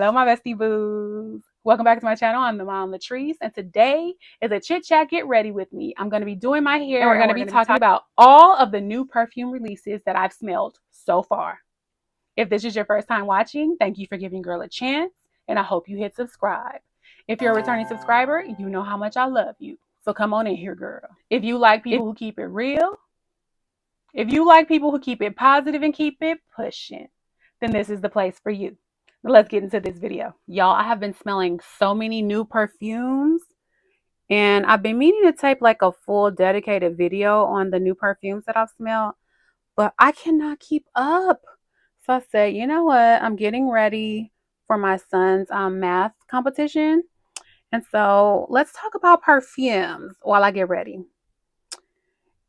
Hello, my bestie boos. Welcome back to my channel. I'm TheMomLatrice, and today is a chit chat. Get ready with me. I'm going to be doing my hair, and we're going to be talking about all of the new perfume releases that I've smelled so far. If this is your first time watching, thank you for giving girl a chance, and I hope you hit subscribe. If you're a returning subscriber, you know how much I love you. So come on in here, girl. If you like people who keep it real, if you like people who keep it positive and keep it pushing, then this is the place for you. Let's get into this video. Y'all, I have been smelling so many new perfumes, and I've been meaning to tape like a full dedicated video on the new perfumes that I've smelled, but I cannot keep up. So I said, you know what? I'm getting ready for my son's math competition. And so let's talk about perfumes while I get ready.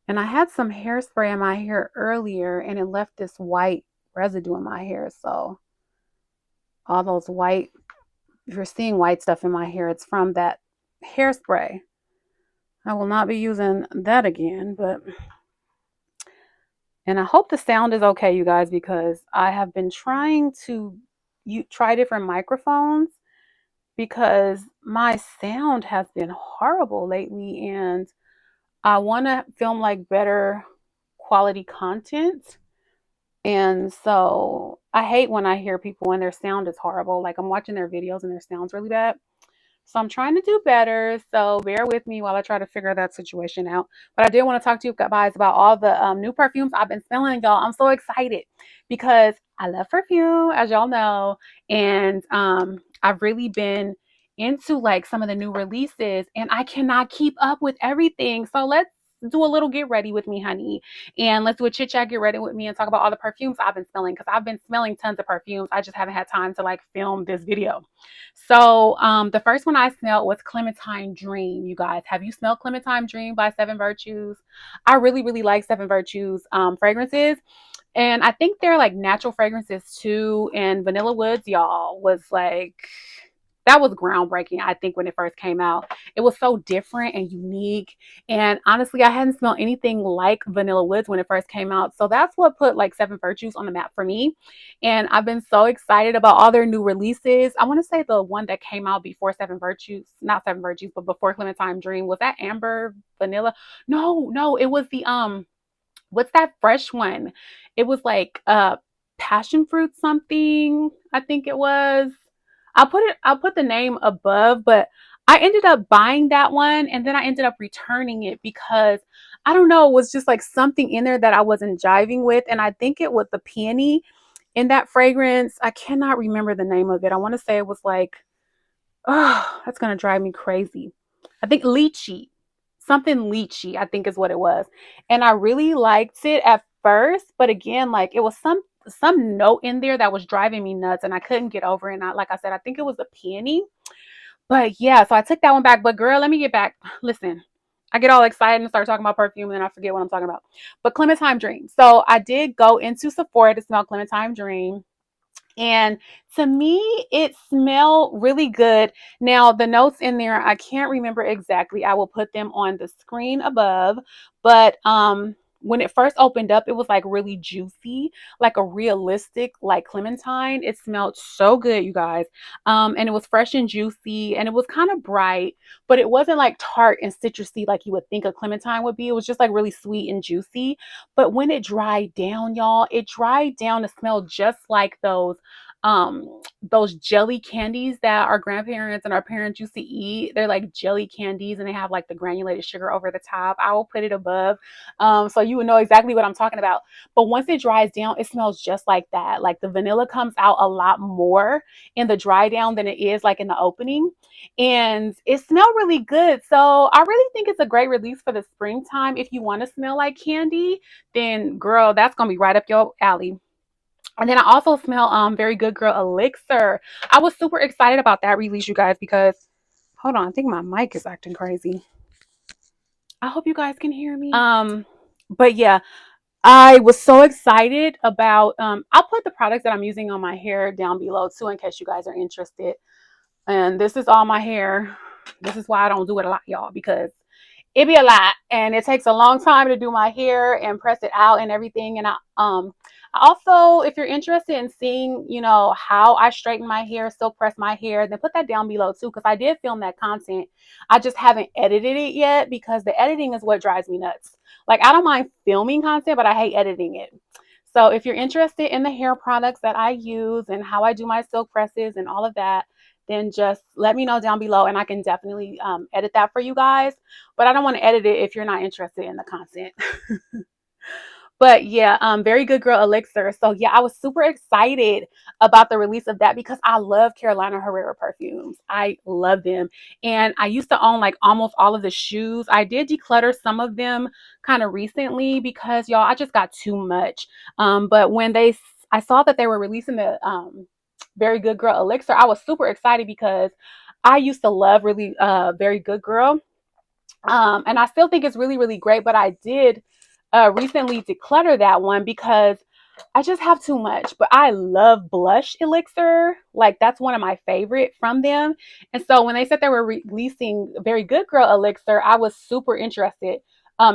And I had some hairspray in my hair earlier, and it left this white residue in my hair. So all those white, if you're seeing white stuff in my hair, it's from that hairspray. I will not be using that again, and I hope the sound is okay, you guys, because I have been trying to try different microphones because my sound has been horrible lately, and I want to film like better quality content. And so I hate when I hear people when their sound is horrible. Like I'm watching their videos and their sound's really bad. So I'm trying to do better. So bear with me while I try to figure that situation out. But I did want to talk to you guys about all the new perfumes I've been smelling, y'all. I'm so excited because I love perfume, as y'all know. And I've really been into like some of the new releases, and I cannot keep up with everything. So let's do a little get ready with me, honey, and let's do a chit chat, get ready with me, and talk about all the perfumes I've been smelling, because I've been smelling tons of perfumes. I just haven't had time to like film this video. So the first one I smelled was Clementine Dream. You guys, have you smelled Clementine Dream by Seven Virtues? I really like Seven Virtues fragrances, and I think they're like natural fragrances too. And Vanilla Woods, y'all, was like, that was groundbreaking. I think when it first came out, it was so different and unique. And honestly, I hadn't smelled anything like Vanilla Woods when it first came out. So that's what put like Seven Virtues on the map for me. And I've been so excited about all their new releases. I want to say the one that came out before Seven Virtues, not Seven Virtues, but before Clementine Dream, was that Amber Vanilla? No, it was the what's that fresh one? It was like passion fruit something, I think it was. I'll put the name above, but I ended up buying that one, and then I ended up returning it because I don't know, it was just like something in there that I wasn't jiving with. And I think it was the peony in that fragrance. I cannot remember the name of it. I want to say it was like, oh, that's gonna drive me crazy. I think lychee. Something lychee, I think is what it was. And I really liked it at first, but again, like it was some note in there that was driving me nuts, and I couldn't get over it. And like I said, I think it was the peony. But yeah, so I took that one back. But girl, let me get back. Listen, I get all excited and start talking about perfume, and then I forget what I'm talking about. But Clementine Dream. So I did go into Sephora to smell Clementine Dream. And to me, it smelled really good. Now, the notes in there, I can't remember exactly. I will put them on the screen above. But when it first opened up, it was like really juicy, like a realistic, like Clementine. It smelled so good, you guys. And it was fresh and juicy, and it was kind of bright, but it wasn't like tart and citrusy like you would think a Clementine would be. It was just like really sweet and juicy. But when it dried down, y'all, it dried down to smell just like those jelly candies that our grandparents and our parents used to eat. They're like jelly candies, and they have like the granulated sugar over the top. I will put it above so you would know exactly what I'm talking about. But once it dries down, it smells just like that. Like the vanilla comes out a lot more in the dry down than it is like in the opening, and it smelled really good. So I really think it's a great release for the springtime. If you want to smell like candy, then girl, that's gonna be right up your alley. And then I also smell Very Good Girl Elixir. I was super excited about that release, you guys, because hold on, I think my mic is acting crazy. I hope you guys can hear me. But yeah, I was so excited about I'll put the products that I'm using on my hair down below too, in case you guys are interested. And this is all my hair. This is why I don't do it a lot, y'all, because it be a lot, and it takes a long time to do my hair and press it out and everything. And I also, if you're interested in seeing, you know, how I straighten my hair, still press my hair, then put that down below too, because I did film that content. I just haven't edited it yet because the editing is what drives me nuts. Like, I don't mind filming content, but I hate editing it. So if you're interested in the hair products that I use and how I do my silk presses and all of that, then just let me know down below and I can definitely edit that for you guys. But I don't want to edit it if you're not interested in the content. But yeah, Very Good Girl Elixir. So yeah, I was super excited about the release of that because I love Carolina Herrera perfumes. I love them. And I used to own like almost all of the shoes. I did declutter some of them kind of recently because y'all, I just got too much. But when I saw that they were releasing the Very Good Girl Elixir, I was super excited because I used to love really Very Good Girl. And I still think it's really, really great, but I did recently declutter that one because I just have too much. But I love Blush Elixir. Like, that's one of my favorite from them. And so when they said they were releasing Very Good Girl Elixir, I was super interested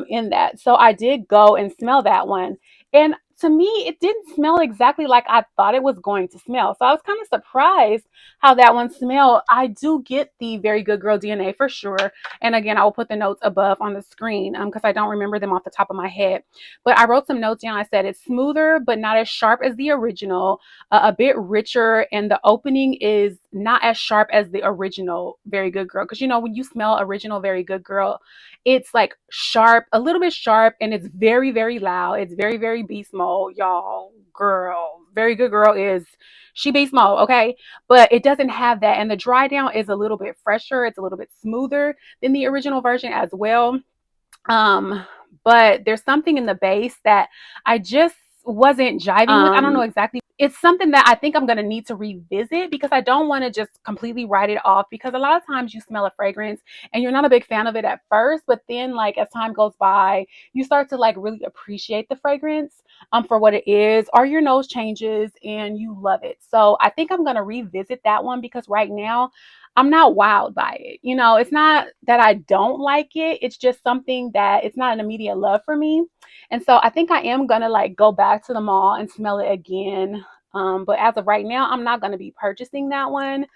in that. So I did go and smell that one. And to me, it didn't smell exactly like I thought it was going to smell. So I was kind of surprised how that one smelled. I do get the Very Good Girl DNA for sure. And again, I will put the notes above on the screen because I don't remember them off the top of my head. But I wrote some notes down. I said it's smoother, but not as sharp as the original, a bit richer. And the opening is not as sharp as the original Very Good Girl. Because, you know, when you smell original Very Good Girl, it's like sharp, a little bit sharp, and it's very, very loud. It's very, very beast mode, y'all. Girl, Very Good Girl is, she beast mode, okay? But it doesn't have that. And the dry down is a little bit fresher. It's a little bit smoother than the original version as well. Um, but there's something in the base that I just wasn't jiving with. I don't know exactly. It's something that I think I'm going to need to revisit because I don't want to just completely write it off, because a lot of times you smell a fragrance and you're not a big fan of it at first, but then like as time goes by, you start to like really appreciate the fragrance for what it is, or your nose changes and you love it. So I think I'm going to revisit that one because right now I'm not wowed by it. You know, it's not that I don't like it. It's just something that it's not an immediate love for me. And so I think I am going to like go back to the mall and smell it again. But as of right now, I'm not going to be purchasing that one.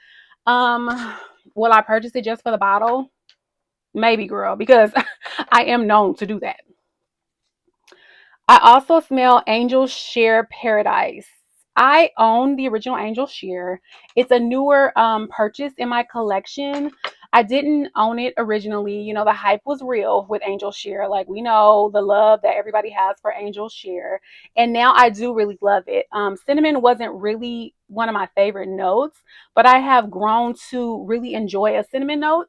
Um, will I purchase it just for the bottle? Maybe, girl, because I am known to do that. I also smell Angel Share Paradise. I own the original Angel Share. It's a newer purchase in my collection. I didn't own it originally. You know, the hype was real with Angel Share. Like, we know the love that everybody has for Angel Share. And now I do really love it. Cinnamon wasn't really one of my favorite notes, but I have grown to really enjoy a cinnamon note.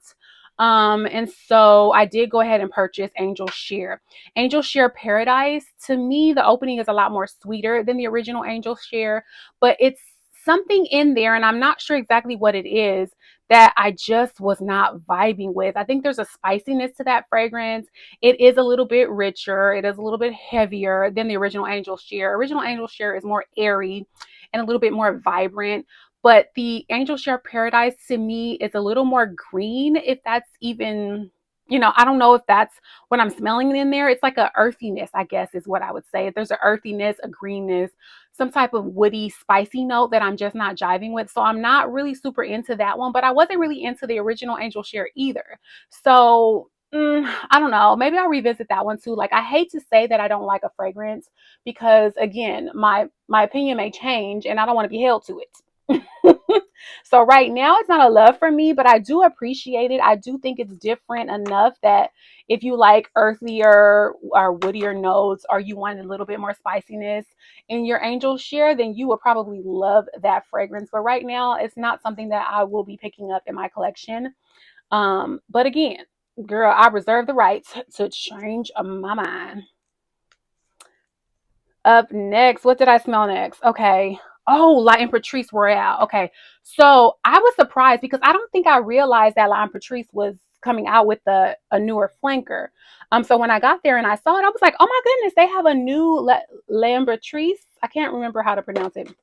And so I did go ahead and purchase Angel Share. Angel Share Paradise, to me, the opening is a lot more sweeter than the original Angel Share, but it's something in there, and I'm not sure exactly what it is, that I just was not vibing with. I think there's a spiciness to that fragrance. It is a little bit richer. It is a little bit heavier than the original Angel Share. Original Angel Share is more airy and a little bit more vibrant. But the Angel Share Paradise to me is a little more green, if that's even, you know, I don't know if that's what I'm smelling in there. It's like a earthiness, I guess, is what I would say. If there's an earthiness, a greenness, some type of woody, spicy note that I'm just not jiving with. So I'm not really super into that one, but I wasn't really into the original Angel Share either. So I don't know. Maybe I'll revisit that one too. Like, I hate to say that I don't like a fragrance because, again, my opinion may change and I don't want to be held to it. So right now it's not a love for me, but I do appreciate it. I do think it's different enough that if you like earthier or woodier notes, or you want a little bit more spiciness in your Angel Share, then you will probably love that fragrance. But right now it's not something that I will be picking up in my collection. But again, girl, I reserve the right to change my mind. Up next, what did I smell next? Okay. Oh, La Imperatrice Royale. Okay. So I was surprised because I don't think I realized that La Imperatrice was coming out with a newer flanker. So when I got there and I saw it, I was like, oh my goodness, they have a new La Imperatrice. I can't remember how to pronounce it.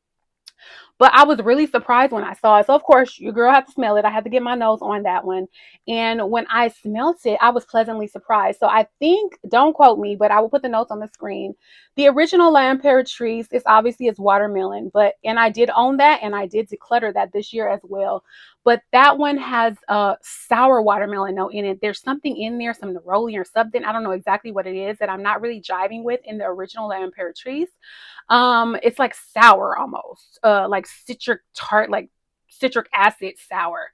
But I was really surprised when I saw it. So of course, your girl had to smell it. I had to get my nose on that one. And when I smelt it, I was pleasantly surprised. So I think, don't quote me, but I will put the notes on the screen. The original La Imperatrice is obviously it's watermelon, and I did own that and I did declutter that this year as well. But that one has a sour watermelon note in it. There's something in there, some neroli or something. I don't know exactly what it is that I'm not really jiving with in the original La Imperatrice. It's like sour almost, like citric tart, like citric acid sour.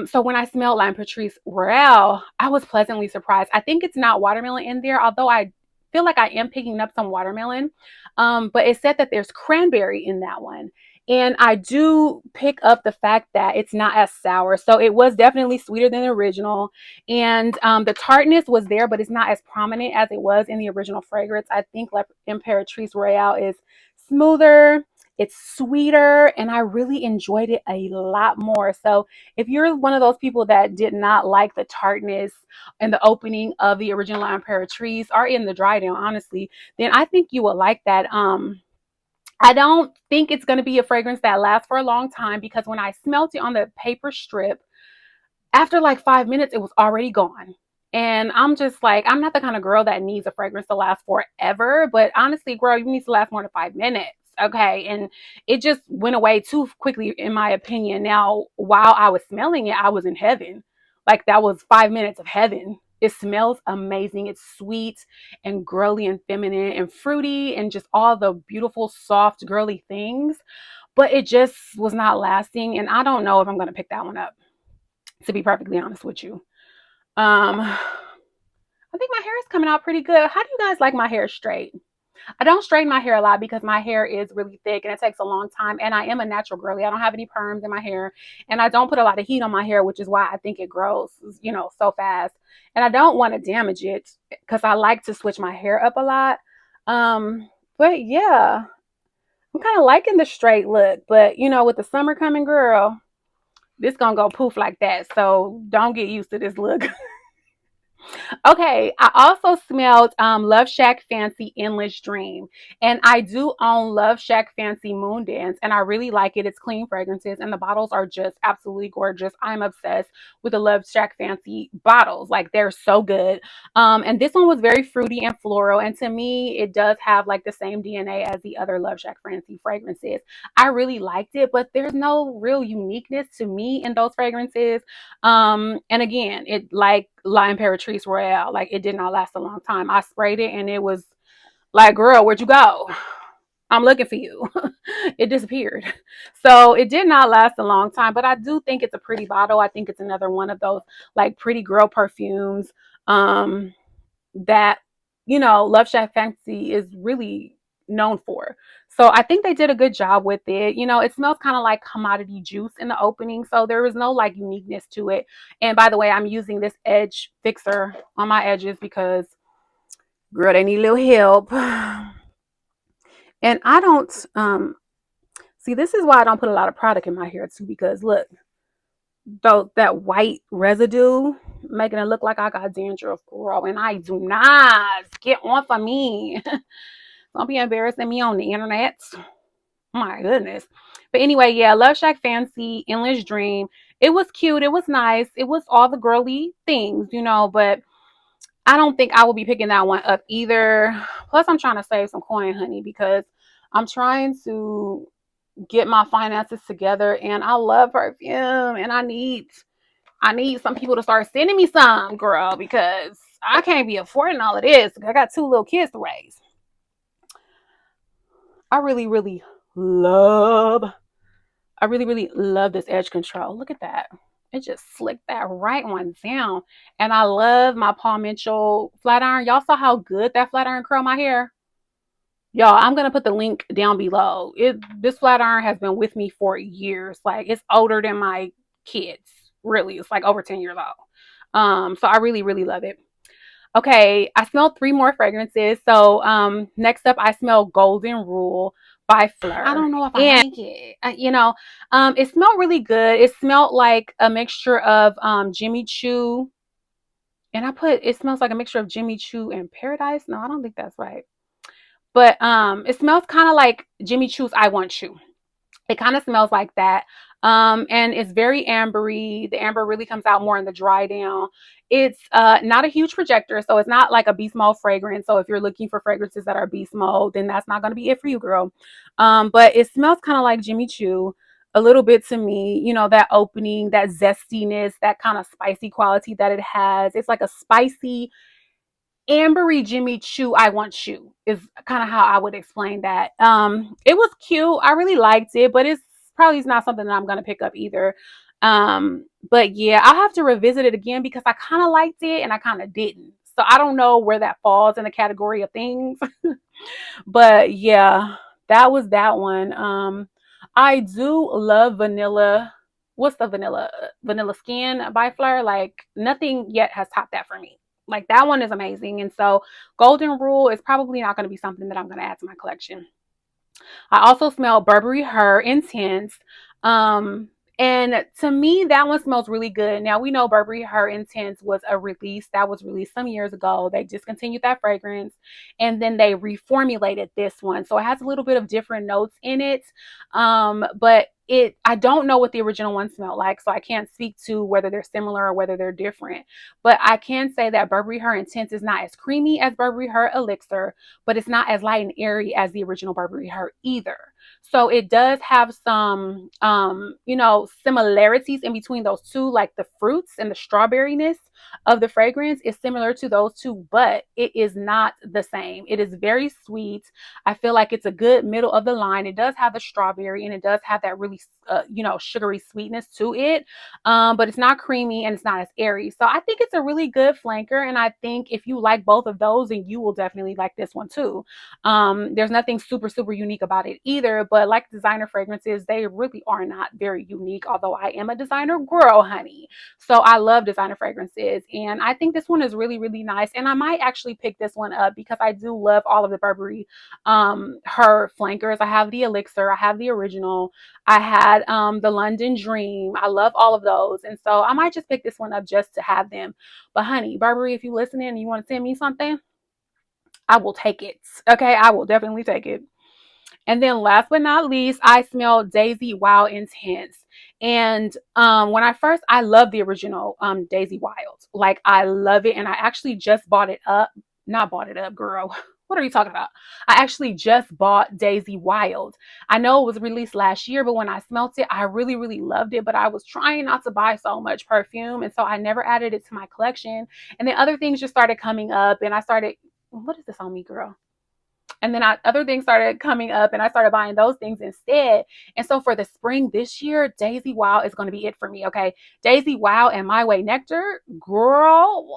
So when I smelled La Imperatrice Royale, I was pleasantly surprised. I think it's not watermelon in there, although I feel like I am picking up some watermelon. But it said that there's cranberry in that one. And I do pick up the fact that it's not as sour. So it was definitely sweeter than the original. And the tartness was there, but it's not as prominent as it was in the original fragrance. I think La Imperatrice Royale is smoother, it's sweeter, and I really enjoyed it a lot more. So if you're one of those people that did not like the tartness and the opening of the original La Imperatrice or in the dry down, honestly, then I think you will like that. I don't think it's going to be a fragrance that lasts for a long time because when I smelt it on the paper strip, after like 5 minutes, it was already gone. And I'm just like, I'm not the kind of girl that needs a fragrance to last forever. But honestly, girl, you need to last more than 5 minutes. Okay. And it just went away too quickly, in my opinion. Now, while I was smelling it, I was in heaven. Like that was 5 minutes of heaven. It smells amazing. It's sweet and girly and feminine and fruity and just all the beautiful, soft, girly things. But it just was not lasting. And I don't know if I'm going to pick that one up, to be perfectly honest with you. I think my hair is coming out pretty good. How do you guys like my hair straight? I don't straighten my hair a lot because my hair is really thick and it takes a long time. And I am a natural girly. I don't have any perms in my hair. And I don't put a lot of heat on my hair, which is why I think it grows, so fast. And I don't want to damage it because I like to switch my hair up a lot. But yeah, I'm kind of liking the straight look. But, with the summer coming, girl, this gonna go poof like that. So don't get used to this look. Okay, I also smelled Love Shack Fancy Endless Dream. And I do own Love Shack Fancy Moon Dance, and I really like it. It's clean fragrances, and the bottles are just absolutely gorgeous. I'm obsessed with the Love Shack Fancy bottles. Like, they're so good. And this one was very fruity and floral, and to me, it does have like the same DNA as the other Love Shack Fancy fragrances. I really liked it, but there's no real uniqueness to me in those fragrances. And again, it like La Imperatrice Royale, like it did not last a long time. I sprayed it and it was like, girl, where'd you go? I'm looking for you. It disappeared. So it did not last a long time, but I do think it's a pretty bottle. I think it's another one of those like pretty girl perfumes that, Love Shack Fancy is really known for. So I think they did a good job with it. It smells kind of like commodity juice in the opening. So there is no like uniqueness to it. And by the way, I'm using this edge fixer on my edges because, girl, they need a little help. And I don't, see, this is why I don't put a lot of product in my hair too, because look, though that white residue making it look like I got dandruff, girl, and I do not. Get on for me. Don't be embarrassing me on the internet. My goodness. But anyway, yeah, Love Shack Fancy, Endless Dream. It was cute. It was nice. It was all the girly things, but I don't think I will be picking that one up either. Plus, I'm trying to save some coin, honey, because I'm trying to get my finances together and I love perfume and I need some people to start sending me some, girl, because I can't be affording all of this. I got 2 little kids to raise. I really, really love this edge control. Look at that. It just slicked that right one down. And I love my Paul Mitchell flat iron. Y'all saw how good that flat iron curled my hair? Y'all, I'm going to put the link down below. This flat iron has been with me for years. Like, it's older than my kids. Really, it's like over 10 years old. So I really, really love it. Okay, I smelled 3 more fragrances. So next up, I smell Golden Rule by Fleur. I don't know if I like it. It smelled really good. It smelled like a mixture of Jimmy Choo. And it smells like a mixture of Jimmy Choo and Paradise. No, I don't think that's right. But it smells kind of like Jimmy Choo's I Want You. It kind of smells like that. And it's very ambery. The amber really comes out more in the dry down. It's not a huge projector, so it's not like a beast mode fragrance. So if you're looking for fragrances that are beast mode, then that's not going to be it for you, girl. But it smells kind of like Jimmy Choo a little bit to me. You know, that opening, that zestiness, that kind of spicy quality that it has. It's like a spicy ambery Jimmy Choo I want Choo is kind of how I would explain that. It was cute. I really liked it, but it's probably not something that I'm gonna pick up either. But yeah, I'll have to revisit it again because I kind of liked it and I kind of didn't. So I don't know where that falls in the category of things. But yeah, that was that one. I do love vanilla. What's the vanilla? Vanilla Skin by Fleur. Like nothing yet has topped that for me. Like that one is amazing. And so Golden Rule is probably not going to be something that I'm going to add to my collection. I also smell Burberry Her Intense. Um, and to me, that one smells really good. Now we know Burberry Her Intense was a release that was released some years ago. They discontinued that fragrance and then they reformulated this one. So it has a little bit of different notes in it. But I don't know what the original one smelled like, so I can't speak to whether they're similar or whether they're different. But I can say that Burberry Her Intense is not as creamy as Burberry Her Elixir, but it's not as light and airy as the original Burberry Her either. So it does have some, similarities in between those two, like the fruits and the strawberryness of the fragrance is similar to those two, but it is not the same. It is very sweet. I feel like it's a good middle of the line. It does have the strawberry and it does have that really, sugary sweetness to it, but it's not creamy and it's not as airy. So I think it's a really good flanker. And I think if you like both of those, then you will definitely like this one too. There's nothing super, super unique about it either, but like designer fragrances, they really are not very unique, although I am a designer girl, honey. So I love designer fragrances. And I think this one is really, really nice. And I might actually pick this one up because I do love all of the Burberry Her flankers. I have the Elixir, I have the original, I had the London Dream. I love all of those. And so I might just pick this one up just to have them. But honey, Burberry, if you're listening and you want to send me something, I will take it. Okay, I will definitely take it. And then last but not least, I smell Daisy Wild Intense. And I love the original Daisy Wild. Like I love it. And I actually just bought it up. Not bought it up, girl. What are you talking about? I actually just bought Daisy Wild. I know it was released last year, but when I smelt it, I really, really loved it. But I was trying not to buy so much perfume. And so I never added it to my collection. And then other things just started coming up. And I started, what is this on me, girl? And then other things started coming up and I started buying those things instead. And so for the spring this year, Daisy Wild is going to be it for me. Okay. Daisy Wild and My Way Nectar, girl,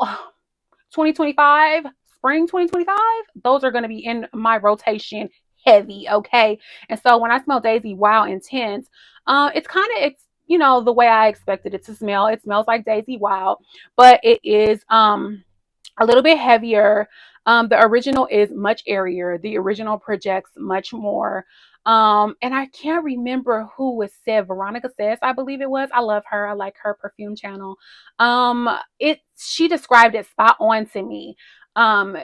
2025, spring 2025, those are going to be in my rotation heavy. Okay. And so when I smell Daisy Wild Intense, it's the way I expected it to smell. It smells like Daisy Wild, but it is, a little bit heavier. The original is much airier. The original projects much more. And I can't remember who was said. Veronica Says, I believe it was. I love her. I like her perfume channel. She described it spot on to me.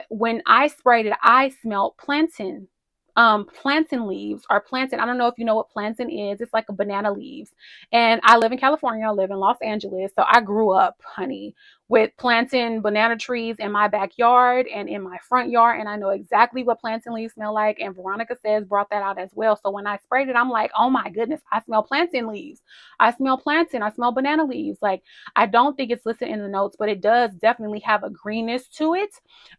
When I sprayed it, I smelled plantain. Plantain leaves or plantain. I don't know if you know what plantain is. It's like a banana leaves. And I live in California. I live in Los Angeles. So I grew up, honey, with plantain banana trees in my backyard and in my front yard. And I know exactly what plantain leaves smell like. And Veronica Says brought that out as well. So when I sprayed it, I'm like, oh my goodness, I smell plantain leaves. I smell plantain. I smell banana leaves. Like, I don't think it's listed in the notes, but it does definitely have a greenness to it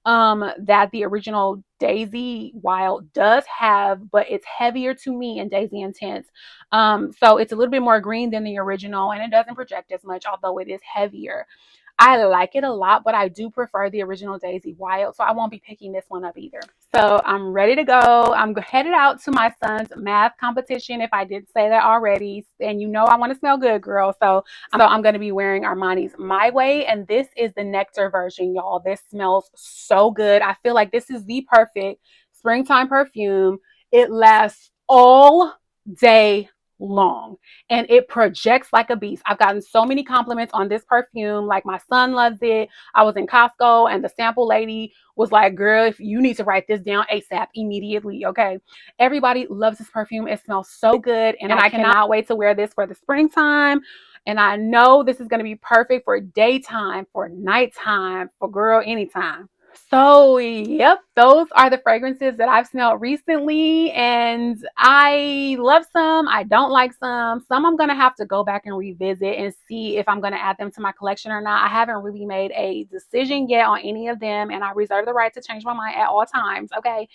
that the original Daisy Wild does have, but it's heavier to me in Daisy Intense. So it's a little bit more green than the original and it doesn't project as much, although it is heavier. I like it a lot, but I do prefer the original Daisy Wild, so I won't be picking this one up either. So I'm ready to go. I'm headed out to my son's math competition, if I did say that already. And you know I want to smell good, girl. So I'm going to be wearing Armani's My Way, and this is the Nectar version, y'all. This smells so good. I feel like this is the perfect springtime perfume. It lasts all day long, and it projects like a beast. I've gotten so many compliments on this perfume. Like, my son loves it. I was in Costco and the sample lady was like, girl, if you need to write this down ASAP, immediately. Okay. Everybody loves this perfume. It smells so good. And I cannot wait to wear this for the springtime. And I know this is going to be perfect for daytime, for nighttime, for girl, anytime. So, yep, those are the fragrances that I've smelled recently, and I love some, I don't like some. Some I'm going to have to go back and revisit and see if I'm going to add them to my collection or not. I haven't really made a decision yet on any of them, and I reserve the right to change my mind at all times, okay?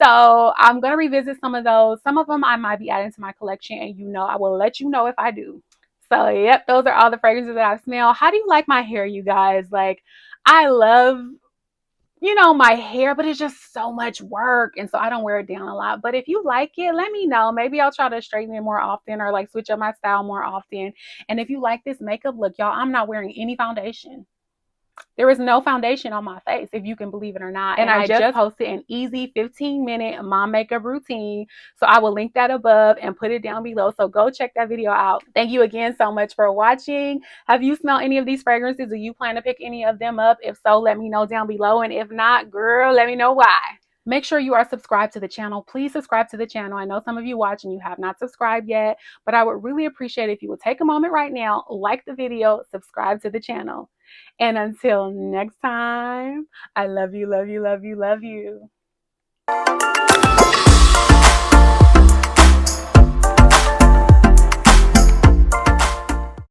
So, I'm going to revisit some of those. Some of them I might be adding to my collection, and I will let you know if I do. So, yep, those are all the fragrances that I've smelled. How do you like my hair, you guys? Like, I love my hair, but it's just so much work. And so I don't wear it down a lot. But if you like it, let me know. Maybe I'll try to straighten it more often or like switch up my style more often. And if you like this makeup look, y'all, I'm not wearing any foundation. There is no foundation on my face, if you can believe it or not. And I just posted an easy 15-minute mom makeup routine. So I will link that above and put it down below. So go check that video out. Thank you again so much for watching. Have you smelled any of these fragrances? Do you plan to pick any of them up? If so, let me know down below. And if not, girl, let me know why. Make sure you are subscribed to the channel. Please subscribe to the channel. I know some of you watching, you have not subscribed yet, but I would really appreciate if you would take a moment right now, like the video, subscribe to the channel. And until next time, I love you, love you, love you, love you.